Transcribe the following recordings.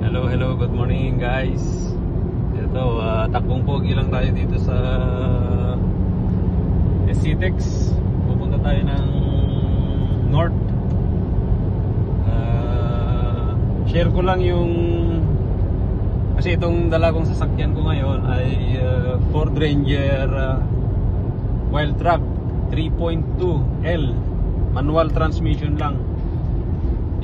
Hello, good morning guys. Ito, takbong pogi lang tayo dito sa SCTEX. Pupunta tayo ng North. Share ko lang yung, kasi itong dala kong sasakyan ko ngayon ay Ford Ranger Wildtrak 3.2L manual transmission lang.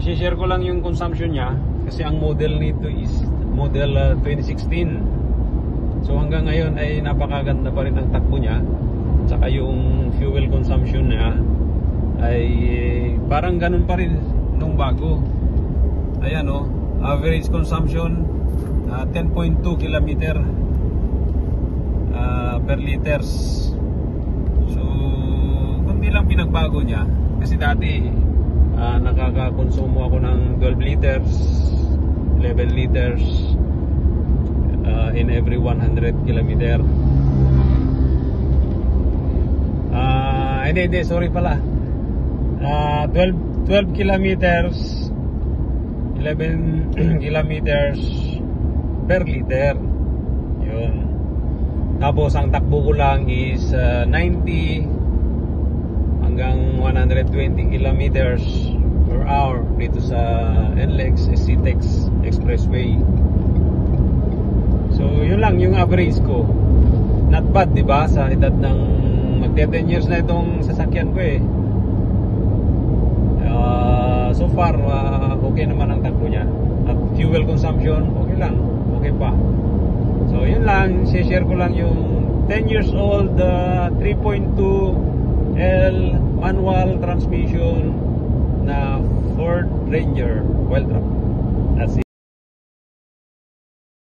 I-share ko lang yung consumption niya kasi ang model nito is model 2016. So hanggang ngayon ay napakaganda pa rin ang takbo niya. Tsaka yung fuel consumption niya ay parang ganun pa rin nung bago. Ayan o, average consumption 10.2 km per liters. So kundi lang pinagbago niya. Kasi dati nakakakonsumo ako ng 12 liters, 11 liters in every 100 km. Hindi, sorry pala. 12 kilometers, 11 kilometers per liter. Yun. Tapos ang takbo ko lang is 90 hanggang 120 kilometers per hour dito sa NLEX SCTEX Expressway. So yun lang yung average ko. Not bad, di ba? Sa edad ng magte 10 years na itong sasakyan ko eh. So far okay naman ang takbo niya. At fuel consumption okay lang, okay pa. So yun lang, share ko lang yung 10 years old 3.2L manual transmission na Ford Ranger Wildtrak.